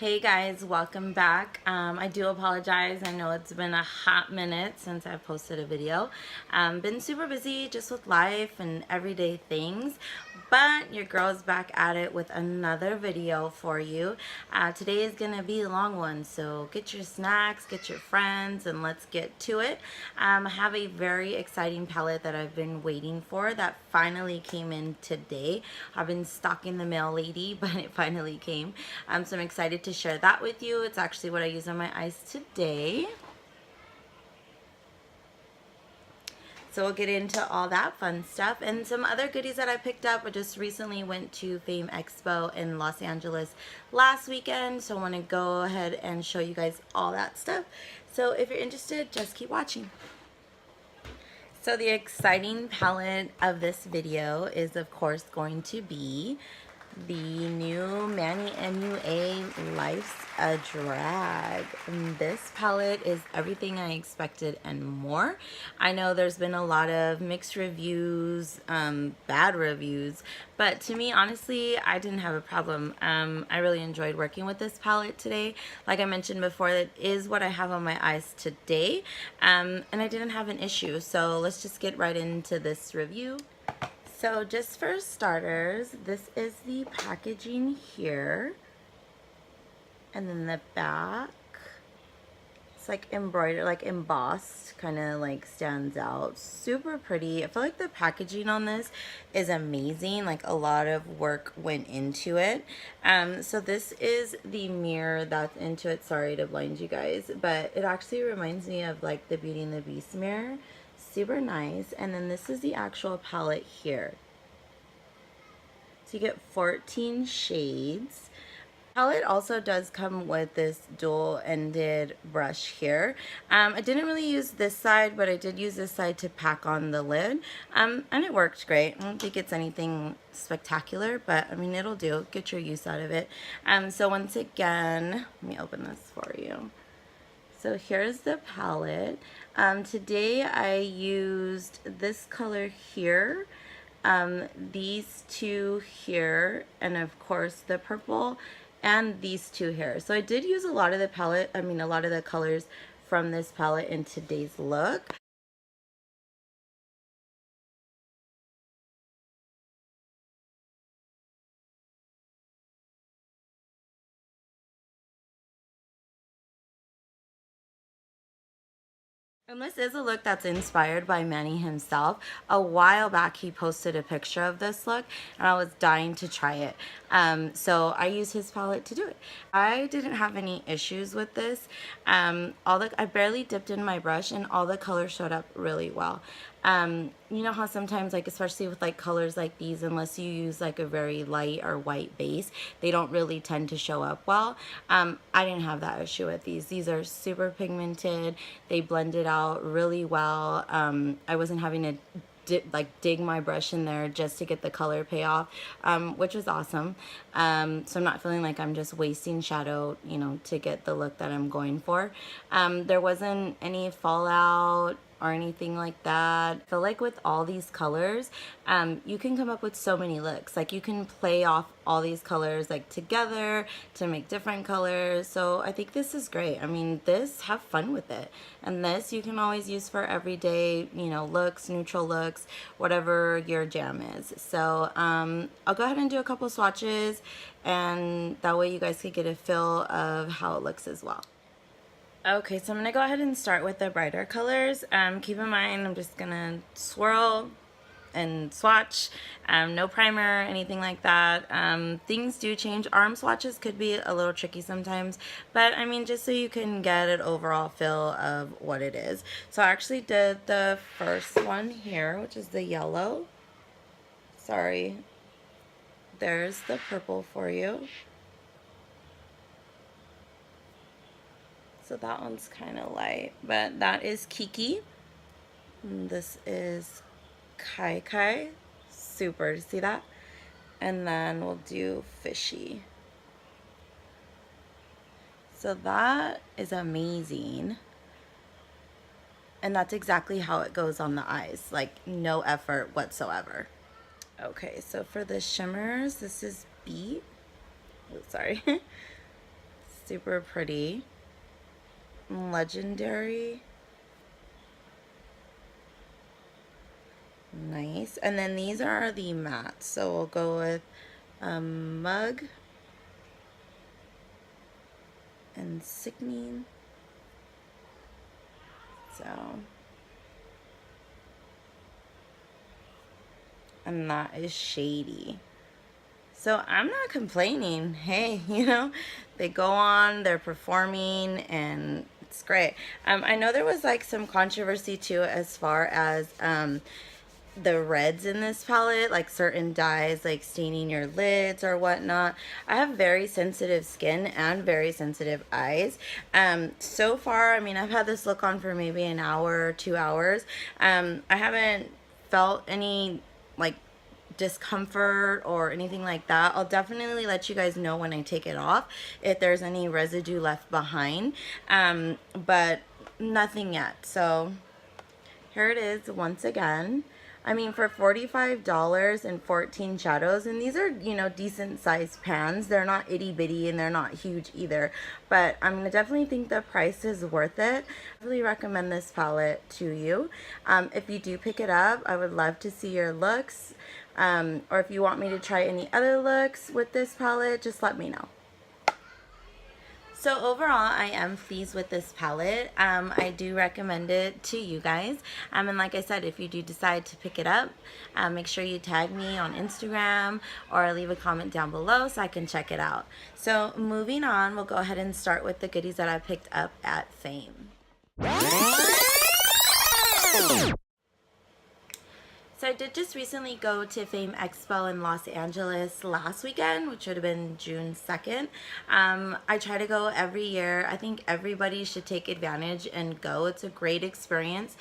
Hey guys, welcome back. I do apologize. I know it's been a hot minute since I've posted a video. Been super busy just with life and everyday things, but your girl's back at it with another video for you. Today is gonna be a long one, so get your snacks, get your friends, and let's get to it. I have a very exciting palette that I've been waiting for that finally came in today. I've been stalking the mail lady, but it finally came. So I'm excited to share that with you. It's actually what I use on my eyes today. So we'll get into all that fun stuff and some other goodies that I picked up. I just recently went to Phamexpo in Los Angeles last weekend, so I want to go ahead and show you guys all that stuff. So if you're interested, just keep watching. So the exciting palette of this video is of course going to be the new Manny MUA Life's a Drag. And this palette is everything I expected and more. I know there's been a lot of mixed reviews, bad reviews, but to me, honestly, I didn't have a problem. I really enjoyed working with this palette today. Like I mentioned before, that is what I have on my eyes today, and I didn't have an issue. So let's just get right into this review. So just for starters, this is the packaging here, and then the back, it's like embroidered, like embossed, kind of like stands out. Super pretty. I feel like the packaging on this is amazing. Like a lot of work went into it. So this is the mirror that's into it. Sorry to blind you guys, but it actually reminds me of like the Beauty and the Beast mirror. Super nice. And then this is the actual palette here. So you get 14 shades. Palette also does come with this dual-ended brush here. I didn't really use this side, but I did use this side to pack on the lid, and it worked great. I don't think it's anything spectacular, but I mean, it'll do. Get your use out of it. So once again, let me open this for you. So here's the palette. Today I used this color here, these two here, and of course the purple, and these two here. So I did use a lot of the palette, a lot of the colors from this palette in today's look. And this is a look that's inspired by Manny himself. A while back, he posted a picture of this look, and I was dying to try it. So I used his palette to do it. I didn't have any issues with this. I barely dipped in my brush, and all the colors showed up really well. You know how sometimes, like especially with like colors like these, unless you use like a very light or white base, they don't really tend to show up well. I didn't have that issue with these. These are super pigmented. They blended out really well. I wasn't having to dig my brush in there just to get the color payoff, which was awesome. So I'm not feeling like I'm just wasting shadow, you know, to get the look that I'm going for. There wasn't any fallout or anything like that. I feel like with all these colors, you can come up with so many looks. Like you can play off all these colors like together to make different colors. So I think this is great. I mean, this, have fun with it. And this you can always use for everyday, you know, looks, neutral looks, whatever your jam is. So I'll go ahead and do a couple swatches, and that way you guys can get a feel of how it looks as well. Okay, so I'm going to go ahead and start with the brighter colors. Keep in mind, I'm just going to swirl and swatch. No primer, anything like that. Things do change. Arm swatches could be a little tricky sometimes, but I mean, just so you can get an overall feel of what it is. So I actually did the first one here, which is the yellow. Sorry. There's the purple for you. So that one's kind of light, but that is Kiki. And this is Kai Kai. Super, see that? And then we'll do Fishy. So that is amazing. And that's exactly how it goes on the eyes. Like no effort whatsoever. Okay, so for the shimmers, this is Beat. Oh, sorry. Super pretty. Legendary. Nice. And then these are the mattes. So we'll go with Mug and Sickening. So, and that is Shady. So I'm not complaining. Hey, you know, they go on, they're performing, and it's great. I know there was like some controversy too as far as the reds in this palette, like certain dyes like staining your lids or whatnot. I have very sensitive skin and very sensitive eyes. So far, I mean, I've had this look on for maybe an hour or 2 hours. I haven't felt any like discomfort or anything like that. I'll definitely let you guys know when I take it off if there's any residue left behind, but nothing yet. So here it is once again. I mean, for $45 and 14 shadows, and these are, you know, decent sized pans. They're not itty bitty and they're not huge either, but I'm gonna definitely think the price is worth it. I really recommend this palette to you. If you do pick it up, I would love to see your looks, or if you want me to try any other looks with this palette, just let me know. So overall, I am pleased with this palette. I do recommend it to you guys. And like I said, if you do decide to pick it up, make sure you tag me on Instagram or leave a comment down below so I can check it out. So moving on, we'll go ahead and start with the goodies that I picked up at Fame. So I did just recently go to Phamexpo in Los Angeles last weekend, which would have been June 2nd. I try to go every year. I think everybody should take advantage and go. It's a great experience.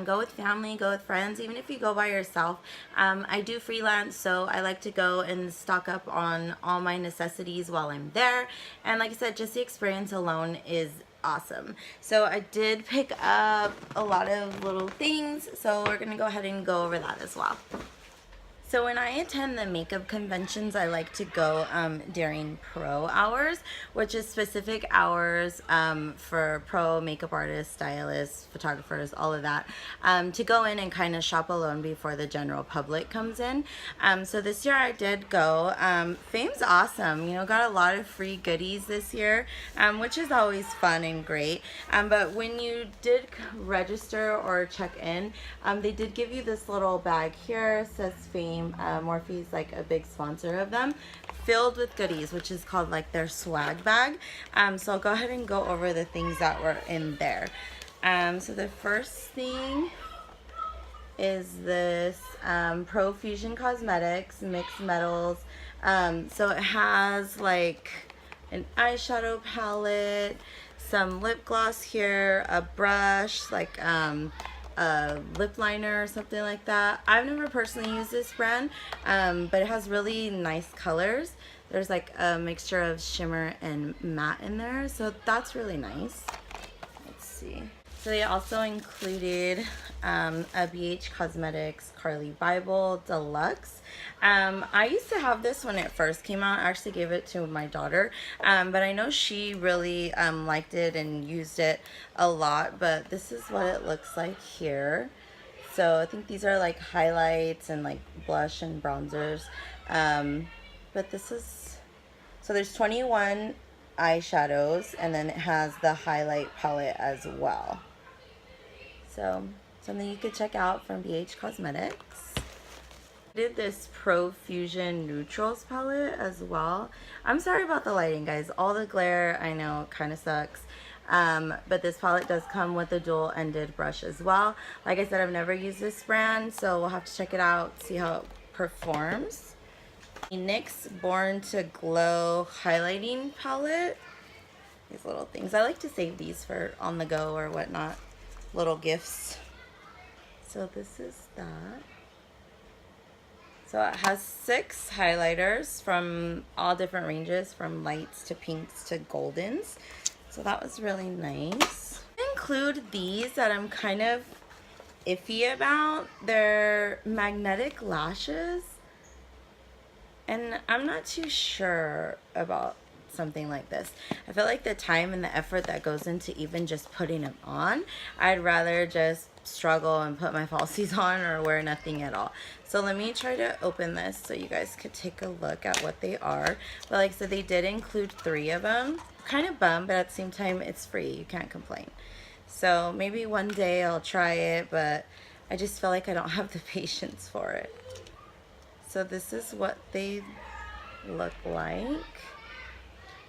Go with family, go with friends, even if you go by yourself. I do freelance, so I like to go and stock up on all my necessities while I'm there. And like I said, just the experience alone is awesome. So I did pick up a lot of little things, so we're gonna go ahead and go over that as well. So when I attend the makeup conventions, I like to go during pro hours, which is specific hours for pro makeup artists, stylists, photographers, all of that, to go in and kind of shop alone before the general public comes in. So this year I did go. Fame's awesome. You know, got a lot of free goodies this year, which is always fun and great. But when you did register or check in, they did give you this little bag here. It says Fame. Morphe's like a big sponsor of them, filled with goodies, which is called like their swag bag. So I'll go ahead and go over the things that were in there. So the first thing is this Pro Fusion Cosmetics Mixed Metals. So it has like an eyeshadow palette, some lip gloss here, a brush, like a lip liner or something like that. I've never personally used this brand, but it has really nice colors. There's like a mixture of shimmer and matte in there, so that's really nice. Let's see. So they also included a BH Cosmetics Carly Bible Deluxe. I used to have this when it first came out. I actually gave it to my daughter, but I know she really liked it and used it a lot. But this is what it looks like here. So I think these are like highlights and like blush and bronzers. But this is, so there's 21 eyeshadows, and then it has the highlight palette as well. So something you could check out from BH Cosmetics. I did this Pro Fusion Neutrals palette as well. I'm sorry about the lighting, guys. All the glare, I know, kind of sucks. But this palette does come with a dual-ended brush as well. Like I said, I've never used this brand, so we'll have to check it out, see how it performs. The NYX Born to Glow highlighting palette. These little things. I like to save these for on the go or whatnot. Little gifts. So this is that. So it has 6 highlighters from all different ranges, from lights to pinks to goldens. So that was really nice. I include these that I'm kind of iffy about. They're magnetic lashes, and I'm not too sure about something like this. I feel like the time and the effort that goes into even just putting them on, I'd rather just struggle and put my falsies on or wear nothing at all. So let me try to open this so you guys could take a look at what they are. But like I said, they did include 3 of them. Kind of bummed, but at the same time, it's free. You can't complain. So maybe one day I'll try it, but I just feel like I don't have the patience for it. So this is what they look like.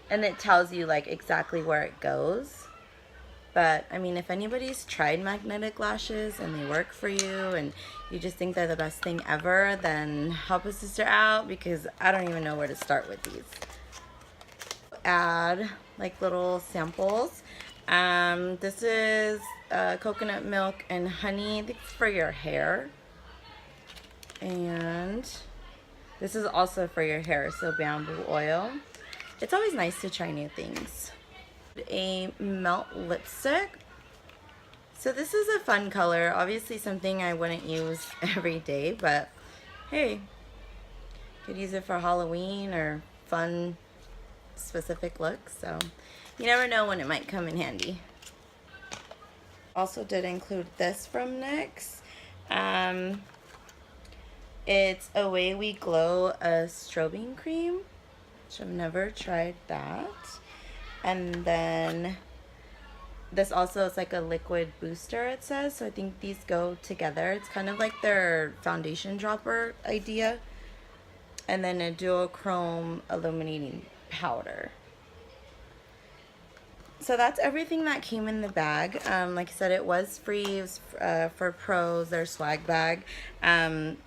And it tells you like exactly where it goes. But I mean, if anybody's tried magnetic lashes and they work for you and you just think they're the best thing ever, then help a sister out, because I don't even know where to start with these. Add like little samples. This is coconut milk and honey. I think it's for your hair. And this is also for your hair, so bamboo oil. It's always nice to try new things. A melt lipstick. So this is a fun color. Obviously something I wouldn't use every day, but hey, could use it for Halloween or fun specific looks. So you never know when it might come in handy. Also did include this from NYX. It's Away We Glow, a strobing cream, which I've never tried that. And then this also is like a liquid booster, it says. So I think these go together. It's kind of like their foundation dropper idea. And then a duochrome illuminating powder. So that's everything that came in the bag. Like I said, it was free. It was for pros, their swag bag.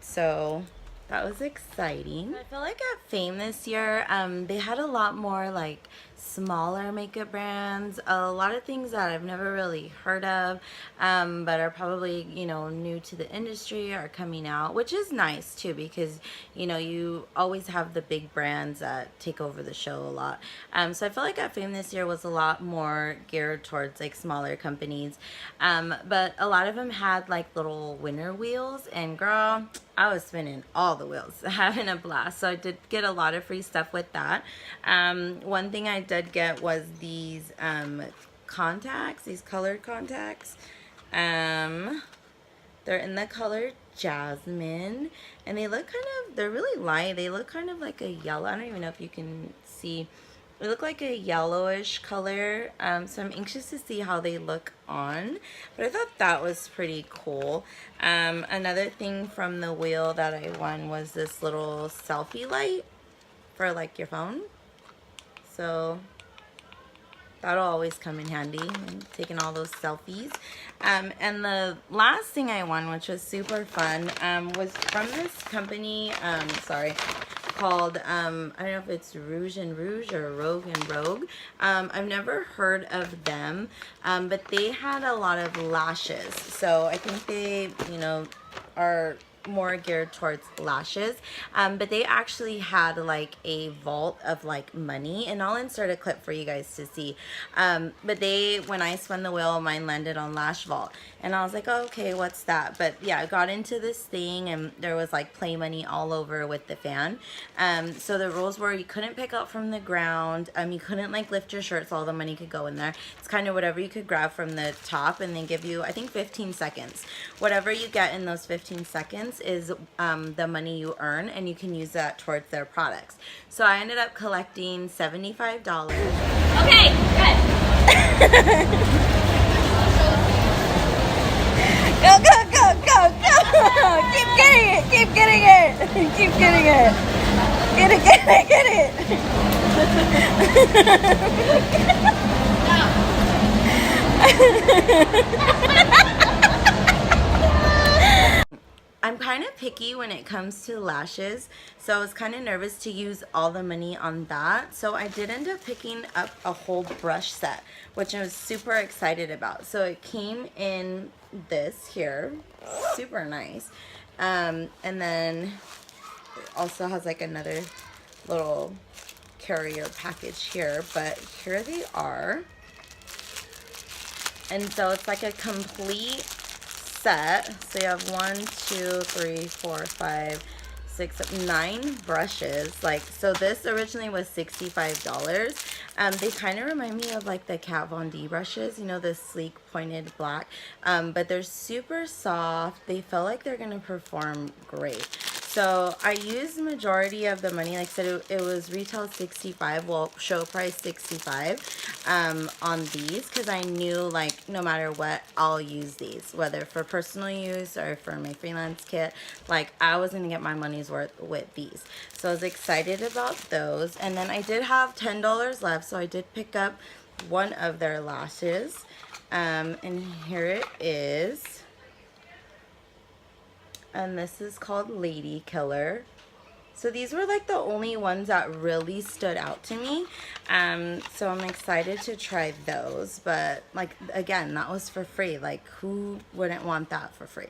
So that was exciting. I feel like at Fame this year, they had a lot more like smaller makeup brands, a lot of things that I've never really heard of, but are probably, you know, new to the industry, are coming out, which is nice too, because, you know, you always have the big brands that take over the show a lot. So I feel like at Fame this year was a lot more geared towards like smaller companies, but a lot of them had like little winner wheels, and girl, I was spinning all the wheels, having a blast. So I did get a lot of free stuff with that. One thing I did get was these contacts, these colored contacts. They're in the color Jasmine, and they look kind of, they're really light. They look kind of like a yellow. I don't even know if you can see. They look like a yellowish color, so I'm anxious to see how they look on, but I thought that was pretty cool. Another thing from the wheel that I won was this little selfie light for like your phone, so that'll always come in handy when taking all those selfies. And the last thing I won, which was super fun, was from this company, called, I don't know if it's Rouge and Rouge or Rogue and Rogue. I've never heard of them, but they had a lot of lashes. So I think they, you know, are more geared towards lashes, but they actually had like a vault of like money, and I'll insert a clip for you guys to see. But they, when I spun the wheel, mine landed on Lash Vault, and I was like, oh, okay, what's that? But yeah, I got into this thing, and there was like play money all over with the fan. So the rules were you couldn't pick up from the ground, you couldn't like lift your shirt, so all the money could go in there. It's kind of whatever you could grab from the top, and they give you, I think, 15 seconds. Whatever you get in those 15 seconds is the money you earn, and you can use that towards their products. So I ended up collecting $75. Okay, good. Go, go, go, go, go! Keep getting it! Keep getting it! Keep getting it! Get it, get it, get it! I'm kind of picky when it comes to lashes, so I was kind of nervous to use all the money on that. So I did end up picking up a whole brush set, which I was super excited about. So it came in this here, super nice. And then it also has like another little carrier package here, but here they are. And so it's like a complete set. So you have 1, 2, 3, 4, 5, 9 brushes. Like, so this originally was $65. They kind of remind me of like the Kat Von D brushes, you know, the sleek pointed black, but they're super soft. They feel like they're gonna perform great. So I used majority of the money. Like I said, it was retail 65, well, show price 65 on these, because I knew like no matter what, I'll use these, whether for personal use or for my freelance kit. Like, I was gonna get my money's worth with these. So I was excited about those. And then I did have $10 left, so I did pick up one of their lashes. And here it is. And this is called Lady Killer. So these were like the only ones that really stood out to me. So I'm excited to try those. But like, again, that was for free. Like, who wouldn't want that for free?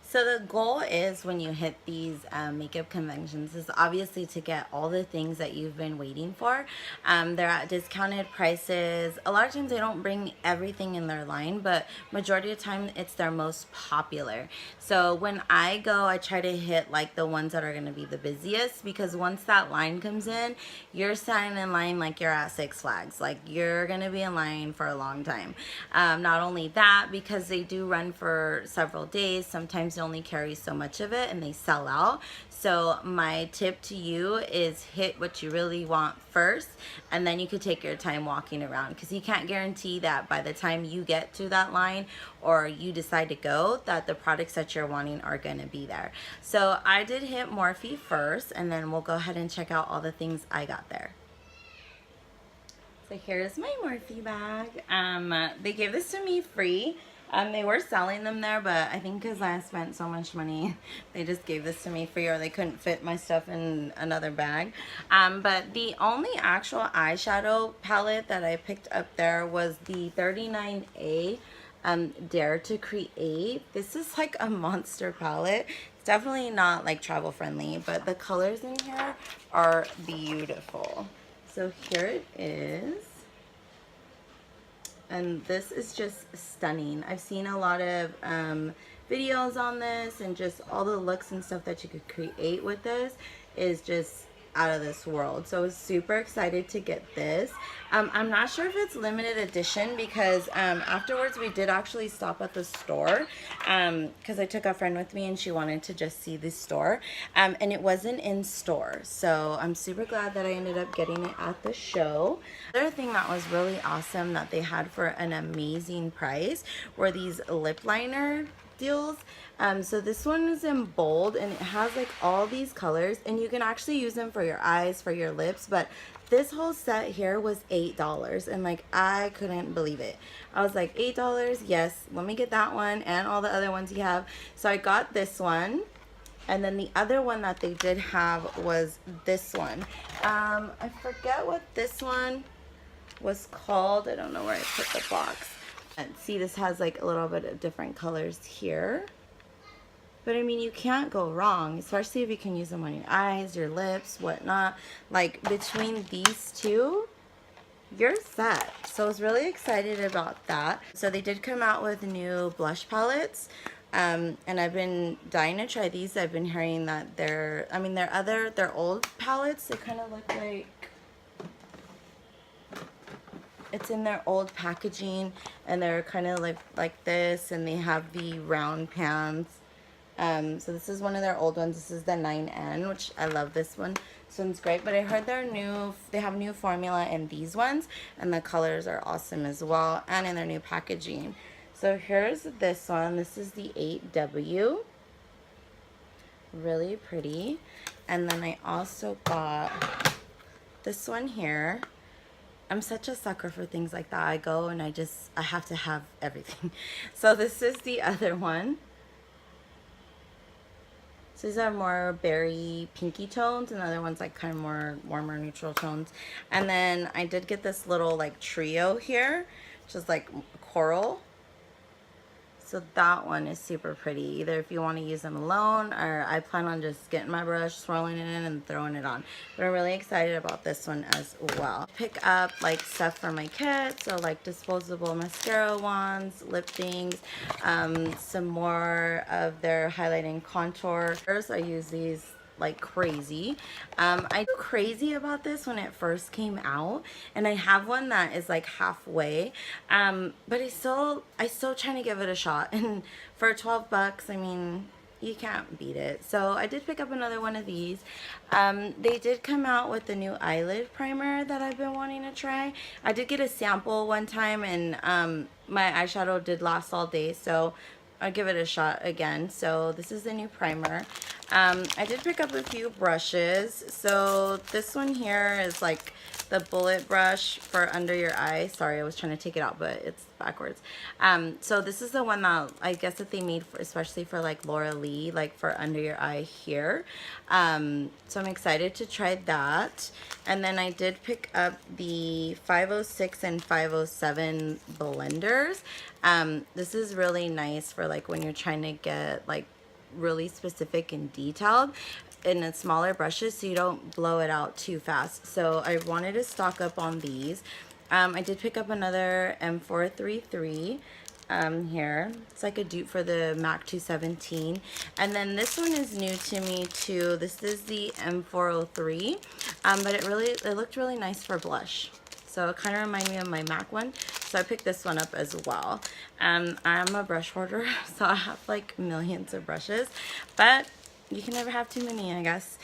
So the goal is, when you hit these makeup conventions, is obviously to get all the things that you've been waiting for. They're at discounted prices. A lot of times they don't bring everything in their line, but majority of the time it's their most popular. So when I go, I try to hit like the ones that are going to be the busiest, because once that line comes in, you're standing in line like you're at Six Flags. Like, you're going to be in line for a long time. Not only that, because they do run for several days, sometimes they only carry so much of it and they sell out. So my tip to you is hit what you really want first, and then you could take your time walking around, because you can't guarantee that by the time you get to that line or you decide to go, that the products that you're wanting are going to be there. So I did hit Morphe first, and then we'll go ahead and check out all the things I got there. So here's my Morphe bag. They gave this to me free. They were selling them there, but I think because I spent so much money, they just gave this to me free, or they couldn't fit my stuff in another bag. But the only actual eyeshadow palette that I picked up there was the 39A Dare to Create. This is like a monster palette. It's definitely not like travel friendly, but the colors in here are beautiful. So here it is. And this is just stunning. I've seen a lot of videos on this, and just all the looks and stuff that you could create with this is just out of this world. So I was super excited to get this. I'm not sure if it's limited edition, because afterwards we did actually stop at the store, because I took a friend with me and she wanted to just see the store, and it wasn't in store. So I'm super glad that I ended up getting it at the show. The other thing that was really awesome that they had for an amazing price were these lip liner deals. So this one is in bold, and it has like all these colors, and you can actually use them for your eyes, for your lips. But this whole set here was $8, and like, I couldn't believe it. I was like, $8? Yes, let me get that one and all the other ones you have. So I got this one, and then the other one that they did have was this one. I forget what this one was called. I don't know where I put the box. And see, this has like a little bit of different colors here. But I mean, you can't go wrong, especially if you can use them on your eyes, your lips, whatnot. Like, between these two, you're set. So I was really excited about that. So they did come out with new blush palettes. And I've been dying to try these. I've been hearing that they're old palettes. They kind of look like, it's in their old packaging, and they're kind of like this, and they have the round pans. So this is one of their old ones. This is the 9N, which I love this one. This one's great, but I heard they have new formula in these ones, and the colors are awesome as well, and in their new packaging. So here's this one. This is the 8W. Really pretty. And then I also got this one here. I'm such a sucker for things like that. I go and I have to have everything. So this is the other one. So these are more berry pinky tones, and the other one's like kind of more warmer neutral tones. And then I did get this little like trio here, which is like coral. So that one is super pretty. Either if you want to use them alone, or I plan on just getting my brush, swirling it in, and throwing it on. But I'm really excited about this one as well. Pick up like stuff for my kit, so like disposable mascara wands, lip things, some more of their highlighting contour. First, I use these like crazy. I crazy about this when it first came out, and I have one that is like halfway, but I still trying to give it a shot. And for 12 bucks, I mean, you can't beat it. So I did pick up another one of these. They did come out with the new eyelid primer that I've been wanting to try. I did get a sample one time, and my eyeshadow did last all day, so I'll give it a shot again. So this is the new primer. I did pick up a few brushes. So this one here is like the bullet brush for under your eye. Sorry, I was trying to take it out, but it's backwards. So this is the one that I guess that they made for, especially for like Laura Lee, like for under your eye here. So I'm excited to try that. And then I did pick up the 506 and 507 blenders. This is really nice for like when you're trying to get like really specific and detailed in a smaller brushes, so you don't blow it out too fast. So I wanted to stock up on these. I did pick up another M433 here. It's like a dupe for the MAC 217. And then this one is new to me too. This is the M403, but it looked really nice for blush. So it kind of reminded me of my MAC one. So I picked this one up as well. I'm a brush hoarder, so I have like millions of brushes, but you can never have too many, I guess.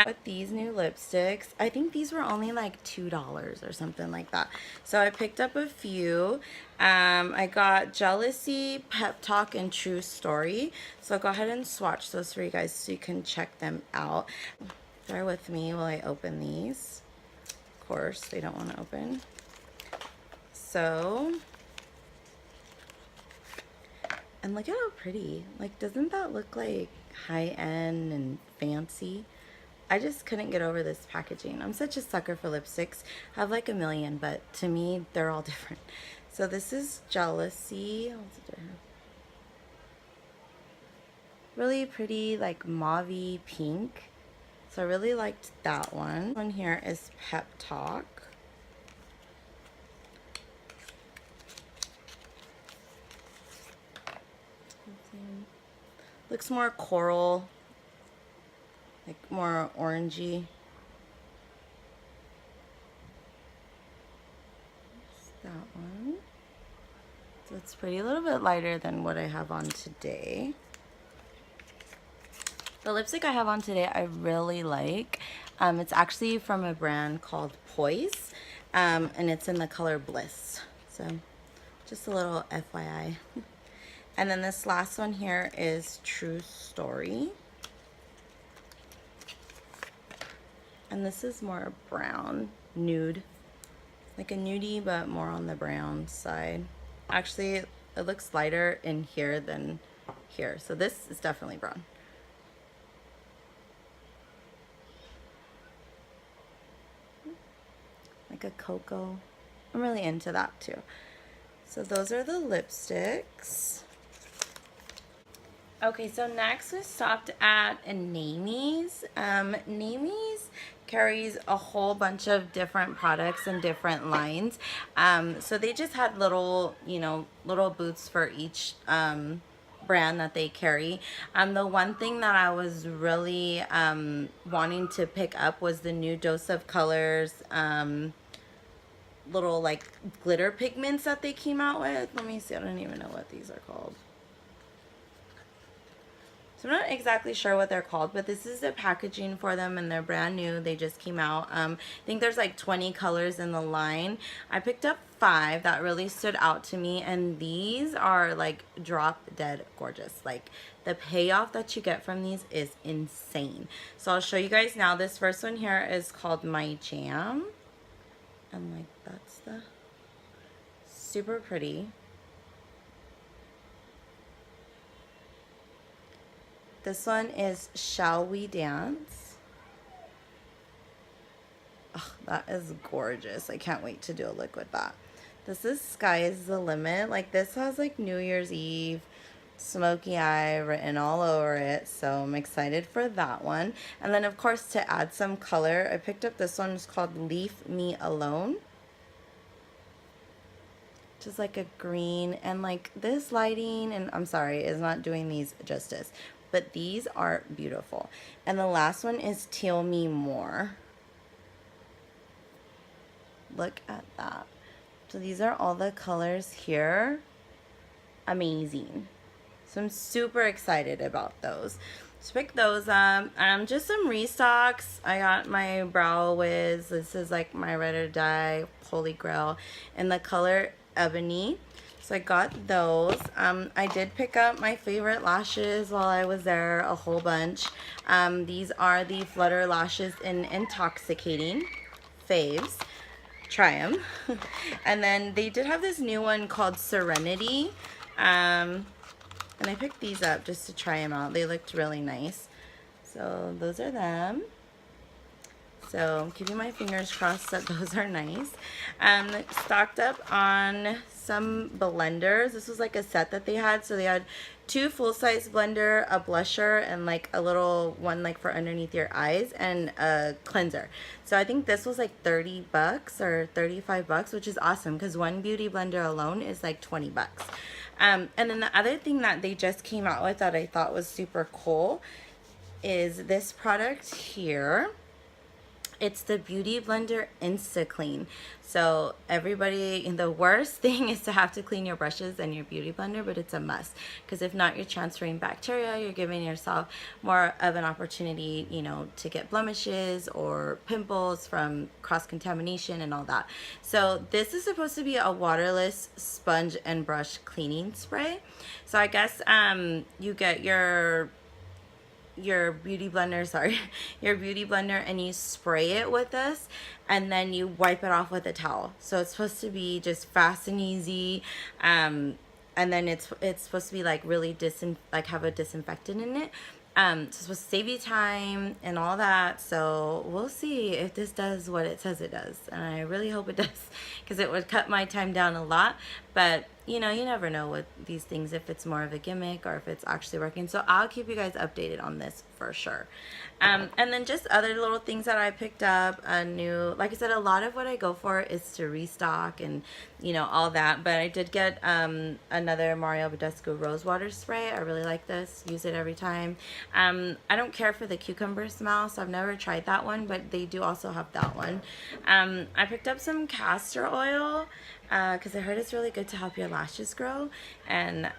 With these new lipsticks, I think these were only like $2 or something like that. So I picked up a few. I got Jealousy, Pep Talk, and True Story. So I'll go ahead and swatch those for you guys so you can check them out. Bear with me while I open these. Of course, they don't want to open. So, and look at how pretty. Like, doesn't that look like high-end and fancy? I just couldn't get over this packaging. I'm such a sucker for lipsticks. I have like a million, but to me, they're all different. So this is Jealousy. Really pretty, like mauve-y pink. So I really liked that one. One here is Pep Talk. Looks more coral, like more orangey. That's that one. So it's pretty, a little bit lighter than what I have on today. The lipstick I have on today I really like. It's actually from a brand called Poise, and it's in the color Bliss. So just a little FYI. And then this last one here is True Story. And this is more brown, nude. Like a nudie, but more on the brown side. Actually, it looks lighter in here than here. So this is definitely brown. Like a cocoa. I'm really into that too. So those are the lipsticks. Okay, so next we stopped at Namie's. Namie's carries a whole bunch of different products and different lines. So they just had little, little booths for each brand that they carry. The one thing that I was really wanting to pick up was the new Dose of Colors little like glitter pigments that they came out with. Let me see, I don't even know what these are called. So I'm not exactly sure what they're called, but this is the packaging for them, and they're brand new. They just came out. I think there's like 20 colors in the line. I picked up 5 that really stood out to me, and these are like drop dead gorgeous. Like the payoff that you get from these is insane. So I'll show you guys now. This first one here is called My Jam, and like that's the super pretty. This one is Shall We Dance. Oh, that is gorgeous. I can't wait to do a look with that. This is Sky is the Limit. Like this has like New Year's Eve smoky eye written all over it, so I'm excited for that one. And then of course, to add some color, I picked up this one. It's called Leave Me Alone, just like a green, and like this lighting, and I'm sorry, is not doing these justice, but these are beautiful. And the last one is Teal Me More. Look at that. So these are all the colors here. Amazing. So I'm super excited about those. So pick those up. Just some restocks. I got my Brow Wiz. This is like my Ride or Die Holy Grail in the color Ebony. So I got those. I did pick up my favorite lashes while I was there, a whole bunch. These are the Flutter Lashes in Intoxicating faves. Try them. And then they did have this new one called Serenity. And I picked these up just to try them out. They looked really nice. So those are them. So I'm keeping my fingers crossed that those are nice. Stocked up on some blenders. This was like a set that they had. So they had 2 full-size blender, a blusher, and like a little one like for underneath your eyes, and a cleanser. So I think this was like 30 bucks or 35 bucks, which is awesome because one beauty blender alone is like 20 bucks. And then the other thing that they just came out with that I thought was super cool is this product here. It's the Beauty Blender Insta-Clean. So everybody, the worst thing is to have to clean your brushes and your Beauty Blender, but it's a must. Because if not, you're transferring bacteria, you're giving yourself more of an opportunity, you know, to get blemishes or pimples from cross-contamination and all that. So this is supposed to be a waterless sponge and brush cleaning spray. So I guess you get your beauty blender, your beauty blender, and you spray it with this, and then you wipe it off with a towel. So it's supposed to be just fast and easy, and then it's supposed to be like really have a disinfectant in it. So it's supposed to save you time and all that. So we'll see if this does what it says it does, and I really hope it does, because it would cut my time down a lot. But you know, you never know with these things, if it's more of a gimmick or if it's actually working. So I'll keep you guys updated on this for sure. And then just other little things that I picked up, like I said, a lot of what I go for is to restock and, you know, all that. But I did get another Mario Badescu Rose Water Spray. I really like this. Use it every time. I don't care for the cucumber smell, so I've never tried that one, but they do also have that one. I picked up some castor oil because I heard it's really good to help your lashes grow, and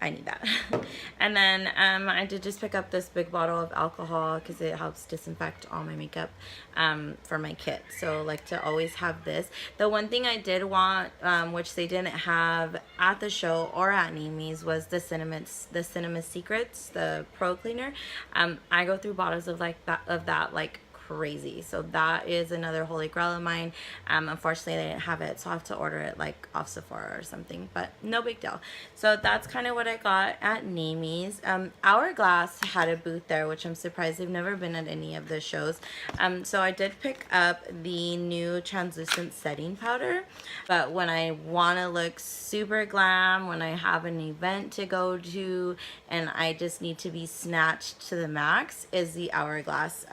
I need that. And then I did just pick up this big bottle of alcohol because it helps disinfect all my makeup for my kit. So like to always have this. The one thing I did want, which they didn't have at the show or at Nami's, was the Cinema Secrets, the Pro Cleaner. I go through bottles of that like crazy. So that is another holy grail of mine. Unfortunately they didn't have it, so I'll have to order it like off Sephora or something, but no big deal. So that's kind of what I got at Nami's. Hourglass had a booth there, which I'm surprised they've never been at any of the shows. So I did pick up the new translucent setting powder, but when I want to look super glam, when I have an event to go to and I just need to be snatched to the max, is the Hourglass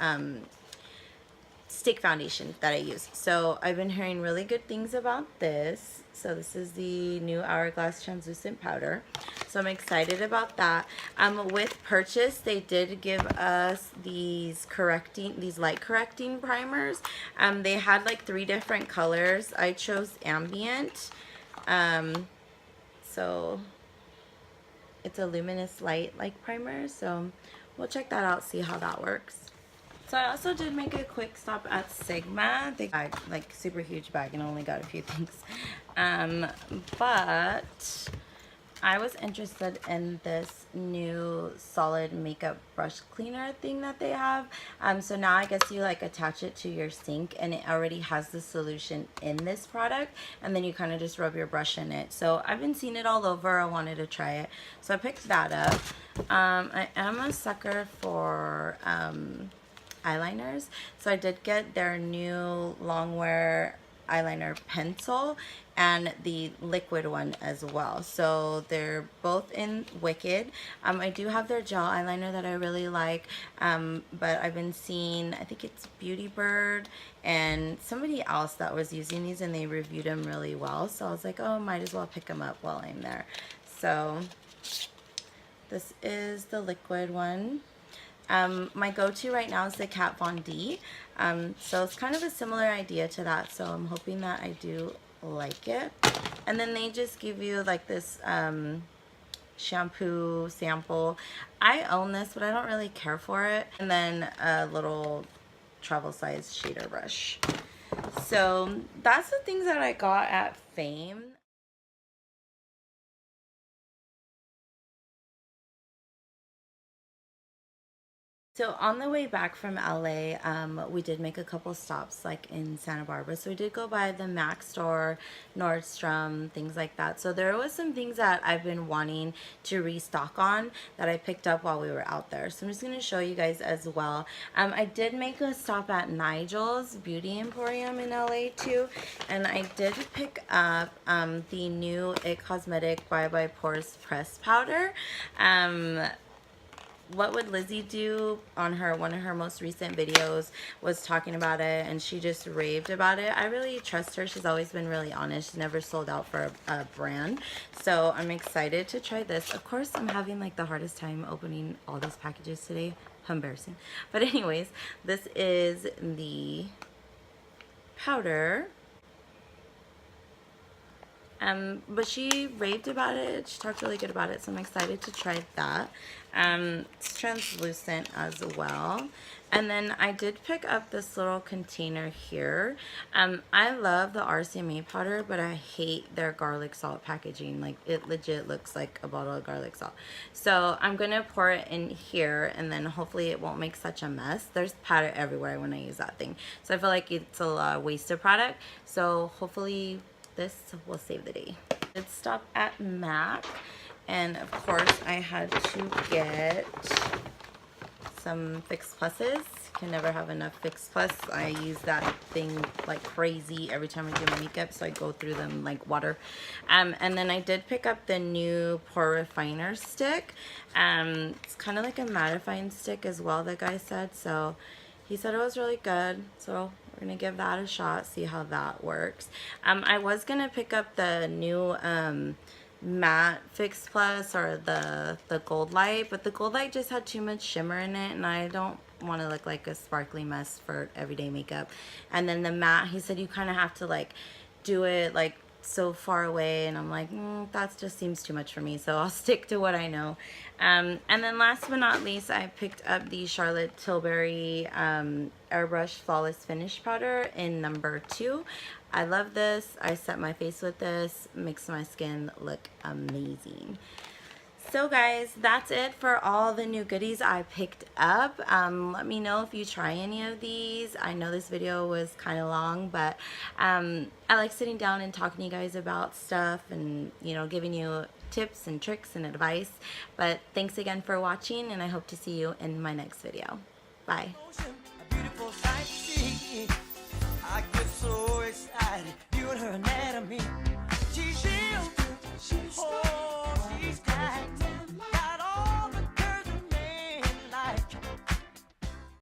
stick foundation that I use. So I've been hearing really good things about this. So this is the new Hourglass translucent powder. So I'm excited about that. With purchase, they did give us these light correcting primers. They had like 3 different colors. I chose ambient. So it's a luminous light like primer. So we'll check that out, see how that works. So I also did make a quick stop at Sigma. They got like super huge bag and only got a few things. But I was interested in this new solid makeup brush cleaner thing that they have. So now I guess you like attach it to your sink and it already has the solution in this product, and then you kind of just rub your brush in it. So I've been seeing it all over. I wanted to try it, so I picked that up. I am a sucker for eyeliners, so I did get their new Longwear eyeliner pencil and the liquid one as well. So they're both in Wicked. I do have their gel eyeliner that I really like, but I've been seeing, I think it's Beauty Bird and somebody else that was using these, and they reviewed them really well. So I was like, oh, might as well pick them up while I'm there. So this is the liquid one. My go-to right now is the Kat Von D. So it's kind of a similar idea to that, so I'm hoping that I do like it. And then they just give you like this shampoo sample. I own this, but I don't really care for it. And then a little travel size shader brush. So that's the things that I got at Fame. So on the way back from LA, we did make a couple stops like in Santa Barbara. So we did go by the Mac store, Nordstrom, things like that. So there was some things that I've been wanting to restock on that I picked up while we were out there. So I'm just going to show you guys as well. I did make a stop at Nigel's Beauty Emporium in LA too. And I did pick up the new It Cosmetic Bye Bye Pores Press Powder. What Would Lizzie Do on one of her most recent videos was talking about it, and she just raved about it. I really trust her. She's always been really honest. She's never sold out for a brand. So I'm excited to try this. Of course, I'm having like the hardest time opening all these packages today. How embarrassing. But anyways, this is the powder. But she raved about it. She talked really good about it, so I'm excited to try that. It's translucent as well. And then I did pick up this little container here. I love the RCMA powder, but I hate their garlic salt packaging. Like, it legit looks like a bottle of garlic salt. So I'm going to pour it in here, and then hopefully it won't make such a mess. There's powder everywhere when I use that thing. So I feel like it's a wasted product. So hopefully this will save the day. Let's stop at MAC, and of course I had to get some Fix Pluses. Can never have enough Fix Plus. I use that thing like crazy every time I do my makeup, so I go through them like water. And then I did pick up the new Pore Refiner stick. It's kind of like a mattifying stick as well, the guy said. So he said it was really good, so we're gonna give that a shot, see how that works. I was gonna pick up the new matte Fix Plus or the Gold Light, but the Gold Light just had too much shimmer in it, and I don't want to look like a sparkly mess for everyday makeup. And then the matte, he said you kind of have to like do it like so far away, and I'm like, that just seems too much for me, so I'll stick to what I know. And then last but not least, I picked up the Charlotte Tilbury Airbrush Flawless Finish Powder in number 2. I love this. I set my face with this. Makes my skin look amazing. So guys, that's it for all the new goodies I picked up. Let me know if you try any of these. I know this video was kind of long, but I like sitting down and talking to you guys about stuff and, you know, giving you tips and tricks and advice. But thanks again for watching, and I hope to see you in my next video. Bye. I get so excited viewing her anatomy.